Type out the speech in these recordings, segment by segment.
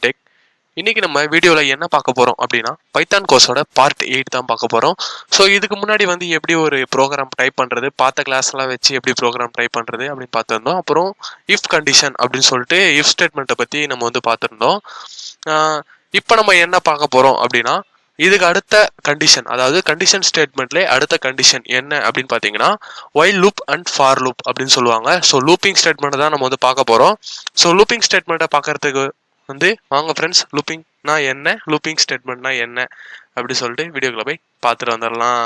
Tech. இன்னைக்கு நம்ம வீடியோவில் என்ன பார்க்க போகிறோம் அப்படின்னா பைத்தான் கோர்ஸோட பார்ட் 8 தான் பார்க்க போகிறோம். ஸோ இதுக்கு முன்னாடி எப்படி ஒரு ப்ரோக்ராம் டைப் பண்ணுறது, பார்த்த கிளாஸ்லாம் வச்சு எப்படி ப்ரோக்ராம் டைப் பண்ணுறது அப்படின்னு பார்த்துருந்தோம். அப்புறம் இஃப் கண்டிஷன் அப்படின்னு சொல்லிட்டு இஃப் ஸ்டேட்மெண்ட்டை பற்றி நம்ம பார்த்துருந்தோம். இப்போ நம்ம என்ன பார்க்க போகிறோம் அப்படின்னா இதுக்கு அடுத்த கண்டிஷன், அதாவது கண்டிஷன் ஸ்டேட்மெண்ட்லேயே அடுத்த கண்டிஷன் என்ன அப்படின்னு பார்த்தீங்கன்னா while loop and for loop அப்படின்னு சொல்லுவாங்க. ஸோ லூப்பிங் ஸ்டேட்மெண்ட் தான் நம்ம பார்க்க போகிறோம். ஸோ லூப்பிங் ஸ்டேட்மெண்ட்டை பார்க்கறதுக்கு வாங்க ஃப்ரெண்ட்ஸ், லூப்பிங்னா என்ன, லூப்பிங் ஸ்டேட்மெண்ட்னா என்ன அப்படி சொல்லிட்டு வீடியோக்குள்ள போய் பார்த்துட்டு வந்துடலாம்.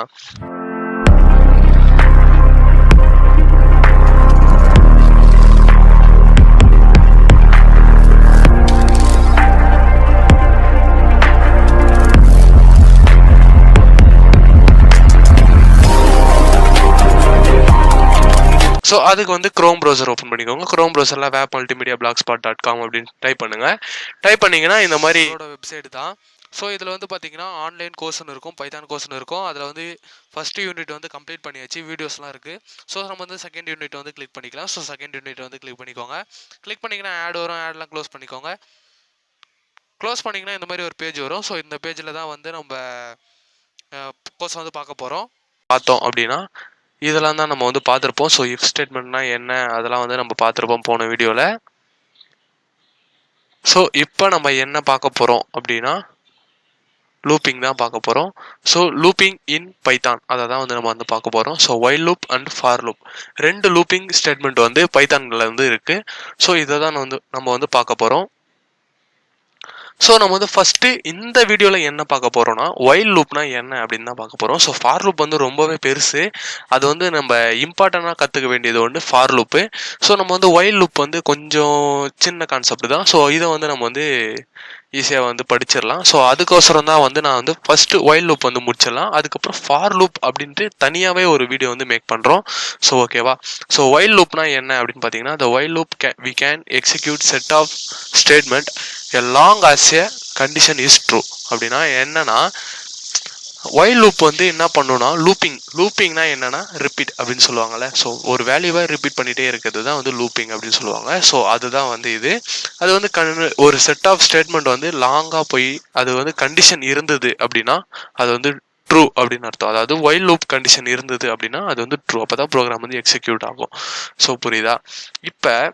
ஸோ அதுக்கு க்ரோம் ப்ரௌசர் ஓப்பன் பண்ணிக்கோங்க. க்ரோம் ப்ரௌசரில் webmultimediablogspot.com அப்படின்னு டைப் பண்ணுங்கள். டைப் பண்ணிங்கன்னா இந்த மாதிரி வெப்சைட் தான். ஸோ இதில் பார்த்தீங்கன்னா ஆன்லைன் கோர்ஸ்னு இருக்கும், பைத்தான் கோர்ஸ்னு இருக்கும். அதில் ஃபஸ்ட்டு யூனிட் கம்ப்ளீட் பண்ணியாச்சு, வீடியோஸ்லாம் இருக்குது. ஸோ நம்ம செகண்ட் யூனிட் கிளிக் பண்ணிக்கலாம். ஸோ செகண்ட் யூனிட் கிளிக் பண்ணிக்கோங்க. கிளிக் பண்ணிங்கன்னா ஆட் வரும், ஆட்லாம் க்ளோஸ் பண்ணிக்கோங்க. க்ளோஸ் பண்ணிங்கன்னா இந்த மாதிரி ஒரு பேஜ் வரும். ஸோ இந்த பேஜில் தான் நம்ம கோர்ஸ் பார்க்க போகிறோம். பார்த்தோம் அப்படின்னா இதெல்லாம் தான் நம்ம பார்த்துருப்போம். ஸோ இஃப் ஸ்டேட்மெண்ட்னா என்ன அதெல்லாம் நம்ம பார்த்துருப்போம் போன வீடியோவில். ஸோ இப்போ நம்ம என்ன பார்க்க போகிறோம் அப்படின்னா லூப்பிங் தான் பார்க்க போகிறோம். ஸோ லூப்பிங் இன் பைத்தான் அதை தான் நம்ம பார்க்க போகிறோம். So while loop and for loop ரெண்டு லூப்பிங் ஸ்டேட்மெண்ட் பைத்தான்ல இருக்குது. ஸோ இதை தான் நம்ம பார்க்க போகிறோம். ஸோ நம்ம ஃபஸ்ட்டு இந்த வீடியோவில் என்ன பார்க்க போகிறோம்னா ஒயில் லூப்னா என்ன அப்படின்னு தான் பார்க்க போகிறோம். ஸோ ஃபார் லூப் ரொம்பவே பெருசு. அது நம்ம இம்பார்ட்டண்ட்டாக கற்றுக்க வேண்டியது ஃபார் லூப்பு. ஸோ நம்ம ஒயில் லூப் கொஞ்சம் சின்ன கான்செப்ட் தான். ஸோ இதை நம்ம ஈஸியாக படிச்சிடலாம். ஸோ அதுக்கோசரம் தான் நான் ஃபஸ்ட்டு ஒயில் லூப் முடிச்சிடலாம். அதுக்கப்புறம் ஃபார் லூப் அப்படின்ட்டு தனியாகவே ஒரு வீடியோ மேக் பண்ணுறோம். ஸோ ஓகேவா. ஸோ ஒயில் லூப்னா என்ன அப்படின்னு பார்த்தீங்கன்னா the while loop we can execute set of statement a long as a condition is true. அப்படின்னா என்னன்னா ஒயில் லூப் என்ன பண்ணுன்னா லூப்பிங்னா என்னன்னா ரிப்பீட் அப்படின்னு சொல்லுவாங்கல்ல. ஸோ ஒரு வேல்யூவை ரிப்பீட் பண்ணிட்டே இருக்கிறது தான் லூப்பிங் அப்படின்னு சொல்லுவாங்க. ஸோ அதுதான் இது. அது ஒரு செட் ஆஃப் ஸ்டேட்மெண்ட் லாங்காக போய் அது கண்டிஷன் இருந்தது அப்படின்னா அது ட்ரூ அப்படின்னு அர்த்தம். அதாவது ஒயில் லூப் கண்டிஷன் இருந்தது அப்படின்னா அது ட்ரூ. அப்போ தான் ப்ரோக்ராம் எக்ஸிக்யூட் ஆகும். ஸோ புரியுதா. இப்போ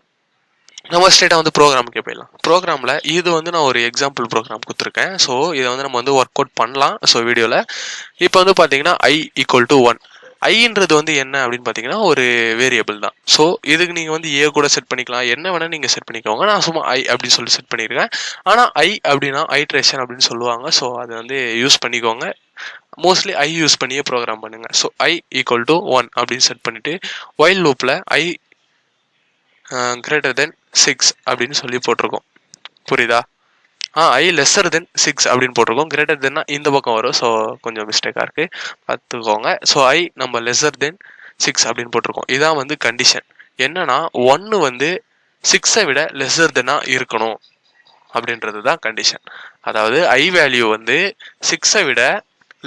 நம்ம ஸ்ட்ரெயிட்டாக ப்ரோக்ராமுக்கே போயிடலாம். ப்ரோக்ராமில் இது நான் ஒரு எக்ஸாம்பிள் ப்ரோக்ராம் கொடுத்துருக்கேன். ஸோ இதை நம்ம ஒர்க் அவுட் பண்ணலாம். ஸோ வீடியோவில் இப்போ பார்த்தீங்கன்னா i = 1. ஐன்றது என்ன அப்படின்னு பார்த்தீங்கன்னா ஒரு வேரியபிள் தான். ஸோ இதுக்கு நீங்கள் ஏ கூட செட் பண்ணிக்கலாம், என்ன வேணால் நீங்கள் செட் பண்ணிக்கோங்க. நான் சும்மா ஐ அப்படின்னு சொல்லி செட் பண்ணியிருக்கேன். ஆனால் ஐ அப்படின்னா ஐட்ரேஷன் அப்படின்னு சொல்லுவாங்க. ஸோ அது யூஸ் பண்ணிக்கோங்க. மோஸ்ட்லி ஐ யூஸ் பண்ணியே ப்ரோக்ராம் பண்ணுங்கள். ஸோ i = 1 அப்படின்னு செட் பண்ணிவிட்டு ஒயில் லூப்பில் i greater than 6 அப்படின்னு சொல்லி போட்டிருக்கோம். புரியுதா. i lesser than 6 அப்படின்னு போட்டிருக்கோம். கிரேட்டர் தென்னா இந்த பக்கம் வரும். ஸோ கொஞ்சம் மிஸ்டேக்காக இருக்குது, பார்த்துக்கோங்க. ஸோ நம்ம லெஸர் தென் 6 அப்படின்னு போட்டிருக்கோம். இதான் கண்டிஷன். என்னன்னா 1 6ஐ விட லெஸர் தென்னாக இருக்கணும் அப்படின்றது தான் கண்டிஷன். அதாவது i வேல்யூ 6ஐ விட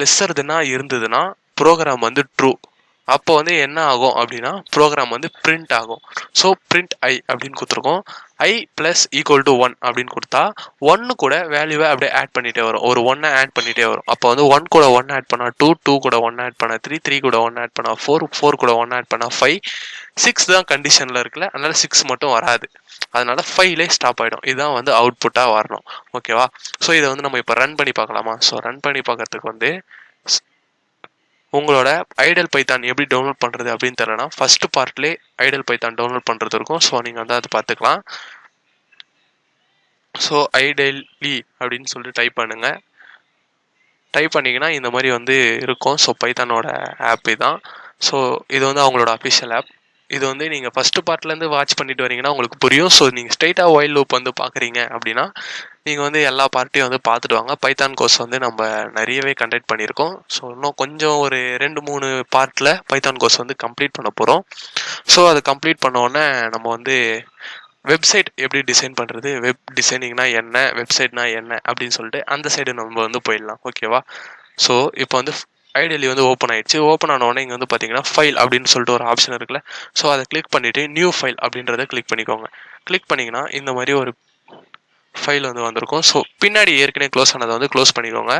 லெஸர் தென்னாக இருந்ததுன்னா ப்ரோக்ராம் ட்ரூ. அப்போ என்ன ஆகும் அப்படின்னா ப்ரோக்ராம் பிரிண்ட் ஆகும். ஸோ பிரிண்ட் ஐ அப்படின்னு கொடுத்துருக்கோம். i + 1 அப்படின்னு கொடுத்தா 1 கூட வேல்யூவை அப்படியே ஆட் பண்ணிகிட்டே வரும். ஒரு 1 ஆட் பண்ணிகிட்டே வரும். அப்போ 1 கூட 1 ஆட் பண்ணால் 2, 2 கூட 1 ஆட் பண்ணால் 3, 3 கூட 1 ஆட் பண்ணால் 4, 4 கூட 1 ஆட் பண்ணால் 5, 6 தான் கண்டிஷனில் இருக்குல்ல, அதனால 6 மட்டும் வராது. அதனால 5லே ஸ்டாப் ஆகிடும். இதுதான் அவுட்புட்டாக வரணும். ஓகேவா. ஸோ இதை நம்ம இப்போ ரன் பண்ணி பார்க்கலாமா. ஸோ ரன் பண்ணி பார்க்கறதுக்கு உங்களோட ஐடல் பைத்தான் எப்படி டவுன்லோட் பண்ணுறது அப்படின்னு தெரியலனா ஃபஸ்ட்டு பார்ட்லேயே ஐடல் பைத்தான் டவுன்லோட் பண்ணுறது இருக்கும். ஸோ நீங்கள் அது பார்த்துக்கலாம். ஸோ ஐடெல்லி அப்படின்னு சொல்லிட்டு டைப் பண்ணுங்கள். டைப் பண்ணிங்கன்னா இந்த மாதிரி இருக்கும். ஸோ பைத்தானோட ஆப் தான். ஸோ இது அவங்களோட அஃபிஷியல் ஆப். இது நீங்கள் ஃபஸ்ட்டு பார்ட்லேருந்து வாட்ச் பண்ணிட்டு வரீங்கன்னா உங்களுக்கு புரியும். ஸோ நீங்கள் ஸ்ட்ரெயிட்டாக ஒயில் லூப் பார்க்குறீங்க அப்படின்னா நீங்கள் எல்லா பார்ட்டையும் பார்த்துட்டு வாங்க. பைத்தான் கோர்ஸ் நம்ம நிறையவே கண்டக்ட் பண்ணியிருக்கோம். ஸோ இன்னும் கொஞ்சம் ஒரு 2-3 பார்ட்டில் பைத்தான் கோர்ஸ் கம்ப்ளீட் பண்ண போகிறோம். ஸோ அது கம்ப்ளீட் பண்ணோடனே நம்ம வெப்சைட் எப்படி டிசைன் பண்ணுறது, வெப் டிசைனிங்னா என்ன, வெப்சைட்னா என்ன அப்படின்னு சொல்லிட்டு அந்த சைடு நம்ம போயிடலாம். ஓகேவா. ஸோ இப்போ ஐடியலி ஓப்பன் ஆயிடுச்சு. ஓப்பன் ஆன உடனே இங்கே பார்த்தீங்கன்னா ஃபைல் அப்படின்னு சொல்லிட்டு ஒரு ஆப்ஷன் இருக்குல்ல. ஸோ அதை கிளிக் பண்ணிவிட்டு நியூ ஃபைல் அப்படின்றத கிளிக் பண்ணிக்கோங்க. கிளிக் பண்ணிங்கன்னா இந்த மாதிரி ஒரு ஃபைல் வந்து வந்திருக்கும். ஸோ பின்னாடி ஏற்கனவே க்ளோஸ் ஆனதை வந்து க்ளோஸ் பண்ணிக்கோங்க.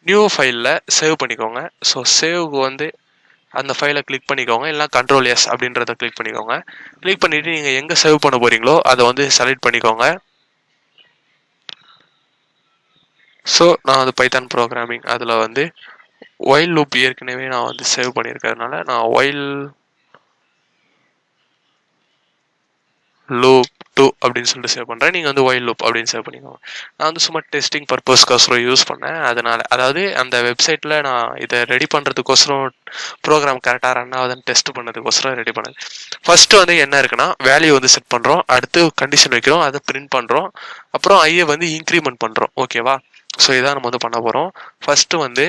நியூ ஃபைலில் சேவ் பண்ணிக்கோங்க. ஸோ சேவுக்கு வந்து அந்த ஃபைலை கிளிக் பண்ணிக்கோங்க, இல்லை கண்ட்ரோல் எஸ் அப்படின்றத கிளிக் பண்ணிக்கோங்க. கிளிக் பண்ணிவிட்டு நீங்கள் எங்கே சேவ் பண்ண போகிறீங்களோ அதை வந்து செலக்ட் பண்ணிக்கோங்க. ஸோ நான் வந்து பைத்தான் ப்ரோக்ராமிங் அதில் வந்து ஒயில் லூப் ஏற்கனவே நான் வந்து சேவ் பண்ணியிருக்கிறதுனால நான் ஒயில் லூப் 2 அப்படின்னு சொல்லிட்டு சேவ் பண்ணுறேன். நீங்கள் வந்து ஒயில் லூப் அப்படின்னு சேவ் பண்ணிக்கோங்க. நான் வந்து சும்மா டெஸ்டிங் பர்பஸ்க்கோசரம் யூஸ் பண்ணேன். அதனால் அதாவது அந்த வெப்சைட்டில் நான் இதை ரெடி பண்ணுறதுக்கோசரம் ப்ரோக்ராம் கரெக்டாக ரன் ஆகுதுன்னு டெஸ்ட் பண்ணதுக்கோசரம் ரெடி பண்ணது. ஃபஸ்ட்டு வந்து என்ன இருக்குன்னா வேல்யூ வந்து செட் பண்ணுறோம், அடுத்து கண்டிஷன் வைக்கிறோம், அதை பிரிண்ட் பண்ணுறோம், அப்புறம் ஐயை வந்து இன்க்ரிமெண்ட் பண்ணுறோம். ஓகேவா? ஸோ இதான் நம்ம வந்து பண்ண போகிறோம். ஃபஸ்ட்டு வந்து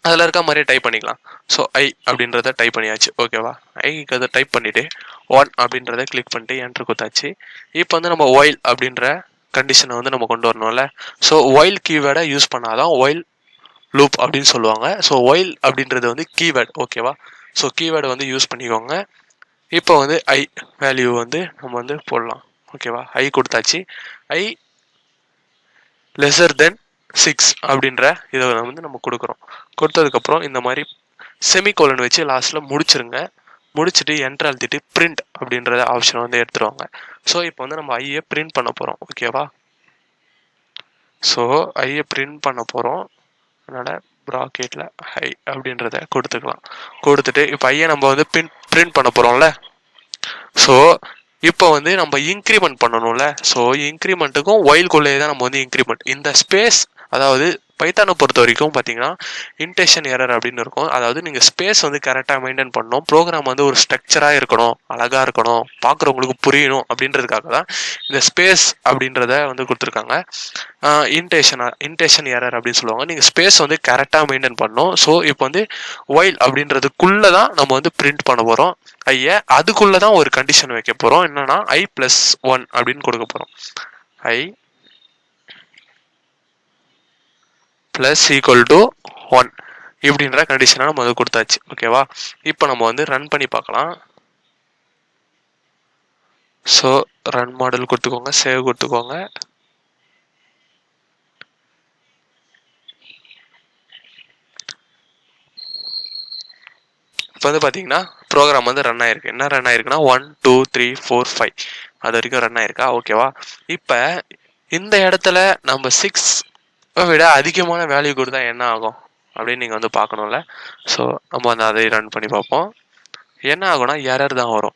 அதில் இருக்க மாதிரியே டைப் பண்ணிக்கலாம். ஸோ ஐ அப்படின்றத டைப் பண்ணியாச்சு. ஓகேவா? ஐக்கு அதை டைப் பண்ணிவிட்டு 1 அப்படின்றத கிளிக் பண்ணிட்டு என்ட்ரு கொடுத்தாச்சு. இப்போ வந்து நம்ம ஒயில் அப்படின்ற கண்டிஷனை வந்து நம்ம கொண்டு வரணும்ல. ஸோ ஒயில் கீவேர்டை யூஸ் பண்ணாதான் ஒயில் லூப் அப்படின்னு சொல்லுவாங்க. ஸோ ஒயில் அப்படின்றது வந்து கீவேர்டு. ஓகேவா? ஸோ கீவேர்டை வந்து யூஸ் பண்ணிக்கோங்க. இப்போ வந்து ஐ வேல்யூ வந்து நம்ம வந்து போடலாம். ஓகேவா? ஐ கொடுத்தாச்சு. ஐ லெஸர் தென் 6 அப்படின்ற இதை வந்து நம்ம கொடுக்குறோம். கொடுத்ததுக்கப்புறம் இந்த மாதிரி செமிகோலன் வச்சு லாஸ்ட்டில் முடிச்சிருங்க. முடிச்சுட்டு என்ட்ரு அழுத்திட்டு பிரிண்ட் அப்படின்றத ஆப்ஷனை வந்து எடுத்துருவாங்க. ஸோ இப்போ வந்து நம்ம ஐயை பிரிண்ட் பண்ண போகிறோம். ஓகேவா? ஸோ ஐயை பிரிண்ட் பண்ண போகிறோம். அதனால் ப்ராக்கெட்டில் ஐ அப்படின்றத கொடுத்துக்கலாம். கொடுத்துட்டு இப்போ ஐயை நம்ம வந்து பிரிண்ட் பண்ண போகிறோம்ல. ஸோ இப்போ வந்து நம்ம இன்க்ரிமெண்ட் பண்ணணும்ல. ஸோ இன்க்ரிமெண்ட்டுக்கும் ஒயில்குள்ளே தான் நம்ம வந்து இன்க்ரிமெண்ட் இந்த ஸ்பேஸ், அதாவது பைத்தானை பொறுத்த வரைக்கும் பார்த்தீங்கன்னா இன்டென்ஷன் எரர் அப்படின்னு இருக்கும். அதாவது நீங்கள் ஸ்பேஸ் வந்து கரெக்டாக மெயின்டைன் பண்ணணும், ப்ரோக்ராம் வந்து ஒரு ஸ்ட்ரக்சராக இருக்கணும், அழகாக இருக்கணும், பார்க்குறவங்களுக்கு புரியணும் அப்படின்றதுக்காக தான் இந்த ஸ்பேஸ் அப்படின்றத வந்து கொடுத்துருக்காங்க. இன்டென்ஷன் எரர் அப்படின்னு சொல்லுவாங்க. நீங்கள் ஸ்பேஸ் வந்து கரெக்டாக மெயின்டைன் பண்ணணும். ஸோ இப்போ வந்து ஒயில் அப்படின்றதுக்குள்ளே தான் நம்ம வந்து பிரிண்ட் பண்ண போகிறோம் ஐயை. அதுக்குள்ளே தான் ஒரு கண்டிஷன் வைக்க போகிறோம். என்னன்னா i+1 அப்படின்னு கொடுக்க போகிறோம். i += 1 இப்படின்ற கண்டிஷனை நம்ம வந்து கொடுத்தாச்சு. ஓகேவா? இப்போ நம்ம வந்து ரன் பண்ணி பார்க்கலாம். ஸோ ரன் மாடல் கொடுத்துக்கோங்க, சேவ் கொடுத்துக்கோங்க. இப்போ வந்து பார்த்தீங்கன்னா ப்ரோக்ராம் வந்து ரன் ஆயிருக்கு. என்ன ரன் ஆயிருக்குன்னா 1 2 3 4 5 அது வரைக்கும் ரன் ஆயிருக்கா? ஓகேவா? இப்போ இந்த இடத்துல நம்ம 6 விட அதிகமான வேல்யூ கொடுத்தா என்ன ஆகும் அப்படின்னு நீங்கள் வந்து பார்க்கணும்ல. ஸோ நம்ம வந்து அதை ரன் பண்ணி பார்ப்போம். என்ன ஆகும்னா எரர் தான் வரும்.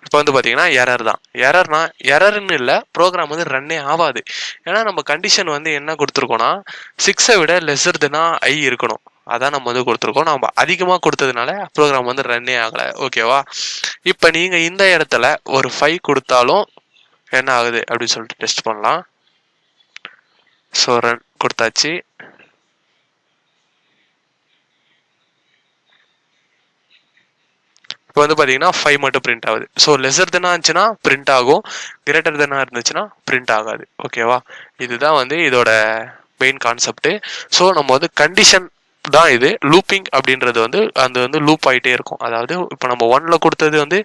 இப்போ வந்து பார்த்தீங்கன்னா எரர் தான். எரர்னு இல்லை, ப்ரோக்ராம் வந்து ரன்னே ஆகாது. ஏன்னா நம்ம கண்டிஷன் வந்து என்ன கொடுத்துருக்கோன்னா 6 விட லெஸர் தெனா ஐ இருக்கணும். அதான் நம்ம வந்து கொடுத்துருக்கோம். நம்ம அதிகமாக கொடுத்ததுனால ப்ரோக்ராம் வந்து ரன்னே ஆகலை. ஓகேவா? இப்போ நீங்கள் இந்த இடத்துல ஒரு 5 கொடுத்தாலும் என்ன ஆகுது அப்படின்னு சொல்லிட்டு டெஸ்ட் பண்ணலாம். ஸோ ரன் கொடுத்தாச்சு. இப்போ வந்து பார்த்தீங்கன்னா 5 மட்டும் பிரிண்ட் ஆகுது. ஸோ லெஸர் தெனா இருந்துச்சுன்னா பிரிண்ட் ஆகும், கிரேட்டர் தெனா இருந்துச்சுன்னா பிரிண்ட் ஆகாது. ஓகேவா? இதுதான் வந்து இதோட மெயின் கான்செப்ட். ஸோ நம்ம வந்து கண்டிஷன் தான் இது. லூப்பிங் அப்படின்றது வந்து அது வந்து லூப் ஆகிட்டே இருக்கும். அதாவது இப்போ நம்ம 1ல் கொடுத்தது வந்து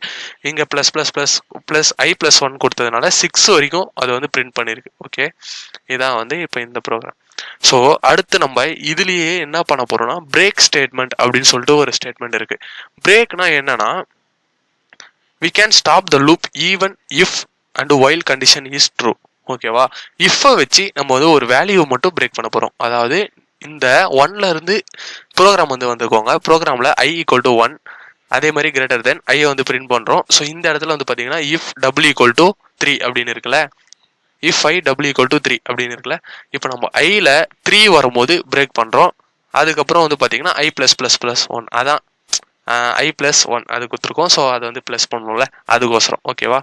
இங்கே +++++i+1 கொடுத்ததுனால 6 வரைக்கும் அது வந்து பிரிண்ட் பண்ணியிருக்கு. ஓகே, இதான் வந்து இப்போ இந்த ப்ரோக்ராம். ஸோ அடுத்து நம்ம இதுலேயே என்ன பண்ண போகிறோம்னா பிரேக் ஸ்டேட்மெண்ட் அப்படின்னு சொல்லிட்டு ஒரு ஸ்டேட்மெண்ட் இருக்குது. பிரேக்னா என்னன்னா we can stop the loop even if and while condition is true. ஓகேவா? இஃப்பை வச்சு நம்ம வந்து ஒரு வேல்யூ மட்டும் பிரேக் பண்ண போகிறோம். அதாவது இந்த 1ல இருந்து ப்ரோக்ராம் வந்து வந்துக்கோங்க. ப்ரோக்ராமில் i = 1 அதே மாதிரி கிரேட்டர் தென் ஐயை வந்து பிரிண்ட் பண்ணுறோம். ஸோ இந்த இடத்துல வந்து பார்த்தீங்கன்னா இஃப் w = 3 அப்படின்னு இருக்குல்ல, இஃப் i w = 3 அப்படின்னு இருக்குல்ல. இப்போ நம்ம ஐயில் 3 வரும்போது பிரேக் பண்ணுறோம். அதுக்கப்புறம் வந்து பார்த்தீங்கன்னா i+++1 அதான் i+1 அது கொடுத்துருக்கோம். ஸோ அதை வந்து ப்ளஸ் பண்ணணும்ல, அதுக்கோசரம். ஓகேவா?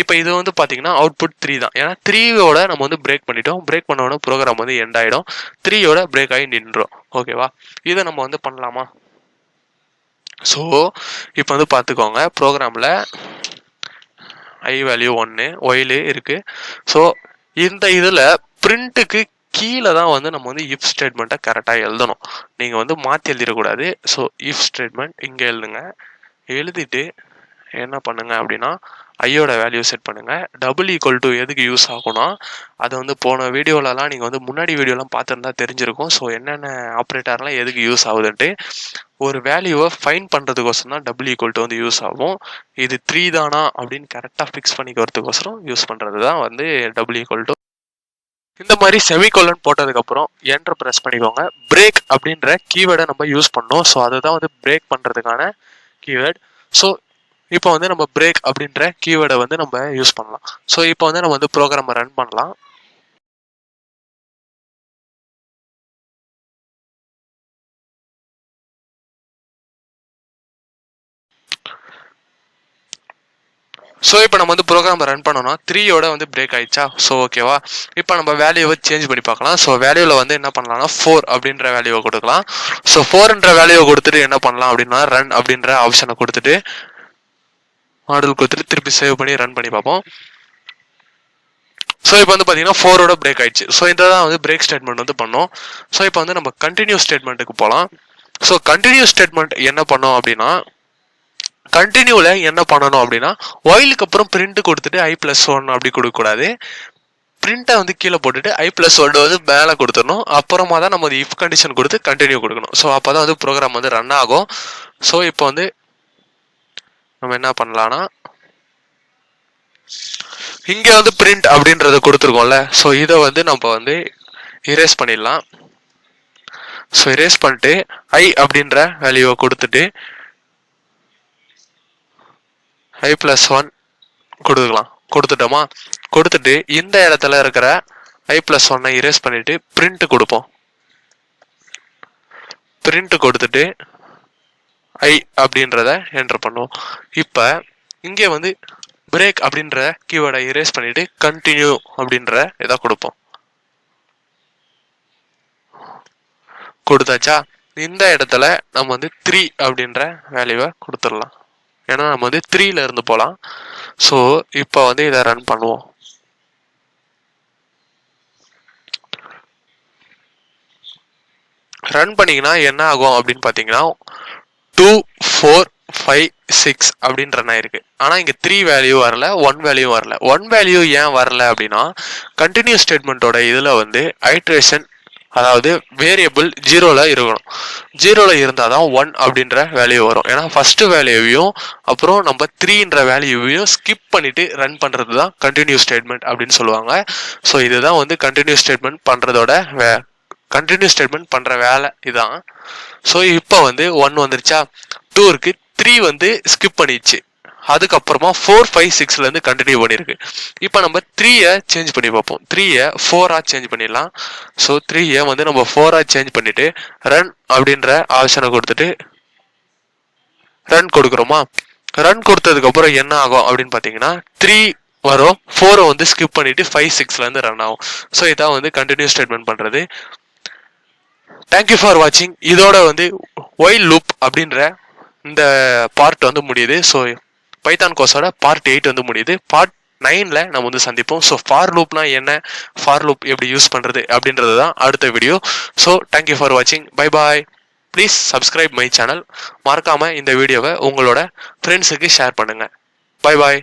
இப்போ இது வந்து பார்த்தீங்கன்னா அவுட்புட் 3 தான். ஏன்னா 3யோட நம்ம வந்து பிரேக் பண்ணிட்டோம். பிரேக் பண்ண உடனே ப்ரோக்ராம் வந்து எண்ட் ஆகிடும். 3யோட பிரேக் ஆகி நின்றோம். ஓகேவா? இதை நம்ம வந்து பண்ணலாமா? ஸோ இப்போ வந்து பார்த்துக்கோங்க, ப்ரோக்ராமில் ஐ வேல்யூ 1 ஒயிலு இருக்குது. ஸோ இந்த இதில் பிரிண்ட்டுக்கு கீழே தான் வந்து நம்ம வந்து இஃப் ஸ்டேட்மெண்ட்டை கரெக்டாக எழுதணும். நீங்கள் வந்து மாற்றி எழுதிடக்கூடாது. ஸோ இஃப் ஸ்டேட்மெண்ட் இங்கே எழுதுங்க. எழுதிட்டு என்ன பண்ணுங்க அப்படின்னா ஐயோட வேல்யூ செட் பண்ணுங்கள். டபுள் ஈக்குவல் டு எதுக்கு யூஸ் ஆகும்னா, அது வந்து போன வீடியோலலாம் நீங்கள் வந்து முன்னாடி வீடியோலாம் பார்த்துருந்தா தெரிஞ்சிருக்கும். ஸோ என்னென்ன ஆப்ரேட்டர்லாம் எதுக்கு யூஸ் ஆகுதுன்ட்டு ஒரு வேல்யூவை ஃபைன் பண்ணுறதுக்கோசரம் தான் டபுள் ஈக்குவல் டு வந்து யூஸ் ஆகும். இது 3 தானா அப்படின்னு கரெக்டாக ஃபிக்ஸ் பண்ணிக்கிறதுக்கோசரம் யூஸ் பண்ணுறது தான் வந்து டபுள் ஈக்குவல் டு. இந்த மாதிரி செமிகோலன் போட்டதுக்கப்புறம் என்டர் ப்ரெஸ் பண்ணிக்கோங்க. பிரேக் அப்படின்ற கீவேர்டை நம்ம யூஸ் பண்ணோம். ஸோ அதுதான் வந்து பிரேக் பண்ணுறதுக்கான கீவேர்ட். ஸோ இப்போ வந்து நம்ம பிரேக் அப்படின்ற கீவேர்டை வந்து நம்ம யூஸ் பண்ணலாம். ஸோ இப்போ வந்து நம்ம வந்து ப்ரோக்ராமை ரன் பண்ணலாம். ஸோ இப்போ நம்ம வந்து ப்ரோக்ராம் ரன் பண்ணோம்னா 3யோட வந்து பிரேக் ஆயிடுச்சா. ஸோ ஓகேவா, இப்போ நம்ம வேல்யூவை சேஞ்ச் பண்ணி பார்க்கலாம். ஸோ வேல்யூவில் வந்து என்ன பண்ணலாம்னா 4 அப்படின்ற வேல்யூவை கொடுக்கலாம். ஸோ 4ன்ற வேல்யூவை கொடுத்துட்டு என்ன பண்ணலாம் அப்படின்னா ரன் அப்படின்ற ஆப்ஷனை கொடுத்துட்டு மாடல் கொடுத்துட்டு திருப்பி சேவ் பண்ணி ரன் பண்ணி பார்ப்போம். ஸோ இப்போ வந்து பார்த்தீங்கன்னா 4ஓட பிரேக் ஆயிடுச்சு. ஸோ இந்த தான் வந்து பிரேக் ஸ்டேட்மெண்ட் வந்து பண்ணோம். ஸோ இப்போ வந்து நம்ம கண்டினியூ ஸ்டேட்மெண்ட்டுக்கு போகலாம். ஸோ கண்டினியூ ஸ்டேட்மெண்ட் என்ன பண்ணோம் அப்படின்னா, கண்டினியூல என்ன பண்ணணும் அப்படின்னா ஒயிலுக்கு அப்புறம் பிரிண்ட் கொடுத்துட்டு i+1 அப்படி கொடுக்கக்கூடாது. பிரிண்ட்டை வந்து கீழே போட்டுட்டு i+1 வந்து மேலே கொடுத்துடணும். அப்புறமா தான் நம்ம இஃப் கண்டிஷன் கொடுத்து கண்டினியூ கொடுக்கணும். ஸோ அப்போ தான் வந்து ப்ரோக்ராம் வந்து ரன் ஆகும். ஸோ இப்போ வந்து நம்ம என்ன பண்ணலாம்னா, இங்கே வந்து பிரிண்ட் அப்படின்றத கொடுத்துருக்கோம்ல. ஸோ இதை வந்து நம்ம வந்து இரேஸ் பண்ணிடலாம். ஸோ இரேஸ் பண்ணிட்டு i அப்படின்ற வேல்யூவை கொடுத்துட்டு i+1 கொடுக்கலாம். கொடுத்துட்டோமா, கொடுத்துட்டு இந்த இடத்துல இருக்கிற i+1 இரேஸ் பண்ணிட்டு பிரிண்ட் கொடுப்போம். பிரிண்ட் கொடுத்துட்டு i அப்படின்றத என்டர் பண்ணுவோம். இப்போ இங்கே வந்து பிரேக் அப்படின்ற கீவேர்டை இரேஸ் பண்ணிட்டு கண்டினியூ அப்படின்ற இதை கொடுப்போம். கொடுத்தாச்சா, இந்த இடத்துல நம்ம வந்து 3 அப்படின்ற வேல்யூவை கொடுத்துடலாம். ஏன்னா நம்ம வந்து 3ல இருந்து போகலாம். ஸோ இப்போ வந்து இதை ரன் பண்ணுவோம். ரன் பண்ணிங்கன்னா என்ன ஆகும் அப்படின்னு பார்த்தீங்கன்னா 2, 4, 5, 6 அப்படின்னு ரன் ஆயிருக்கு. ஆனால் இங்கே 3 வேல்யூ வரல, 1 வேல்யூ வரல. 1 வேல்யூ ஏன் வரல அப்படின்னா, கண்டினியூ ஸ்டேட்மெண்ட்டோட இதில் வந்து ஐட்ரேஷன், அதாவது வேரியபிள் 0ல இருக்கணும். 0ல இருந்தால் தான் 1 அப்படின்ற வேல்யூ வரும். ஏன்னா ஃபர்ஸ்ட் வேல்யூவையும் அப்புறம் நம்ம 3ன்ற வேல்யூவையும் ஸ்கிப் பண்ணிட்டு ரன் பண்ணுறது தான் கண்டினியூ ஸ்டேட்மெண்ட் அப்படின்னு சொல்லுவாங்க. ஸோ இதுதான் வந்து கண்டினியூ ஸ்டேட்மெண்ட் பண்ணுறதோட கண்டினியூ ஸ்டேட்மெண்ட் பண்ணுற வேலை இதான். ஸோ இப்போ வந்து 1 வந்துருச்சா, 2 இருக்கு, 3 வந்து ஸ்கிப் பண்ணிடுச்சு. அதுக்கப்புறமா 4, 5, 6லேருந்து கண்டினியூ பண்ணியிருக்கு. இப்போ நம்ம 3யை சேஞ்ச் பண்ணி பார்ப்போம். 3யை 4ஆக சேஞ்ச் பண்ணிடலாம். ஸோ 3யை வந்து நம்ம 4ஆக சேஞ்ச் பண்ணிவிட்டு ரன் அப்படின்ற ஆப்ஷனை கொடுத்துட்டு ரன் கொடுக்குறோமா. ரன் கொடுத்ததுக்கப்புறம் என்ன ஆகும் அப்படின்னு பார்த்தீங்கன்னா 3 வரும், 4 வந்து ஸ்கிப் பண்ணிவிட்டு 5, 6லேருந்து ரன் ஆகும். ஸோ இதான் வந்து கண்டினியூ ஸ்டேட்மெண்ட் பண்ணுறது. தேங்க்யூ ஃபார் வாட்சிங். இதோட வந்து ஒயில் லூப் அப்படின்ற இந்த பார்ட் வந்து முடியுது. ஸோ பைத்தான் கோர்ஸோட பார்ட் 8 வந்து முடியுது. பார்ட் 9ல நம்ம வந்து சந்திப்போம். ஸோ ஃபார் லூப்னா என்ன, ஃபார் லூப் எப்படி யூஸ் பண்ணுறது அப்படின்றது தான் அடுத்த வீடியோ. ஸோ தேங்க்யூ ஃபார் வாட்சிங். Bye bye. Please subscribe my channel. மறக்காமல் இந்த வீடியோவை உங்களோட ஃப்ரெண்ட்ஸுக்கு ஷேர் பண்ணுங்கள். Bye bye.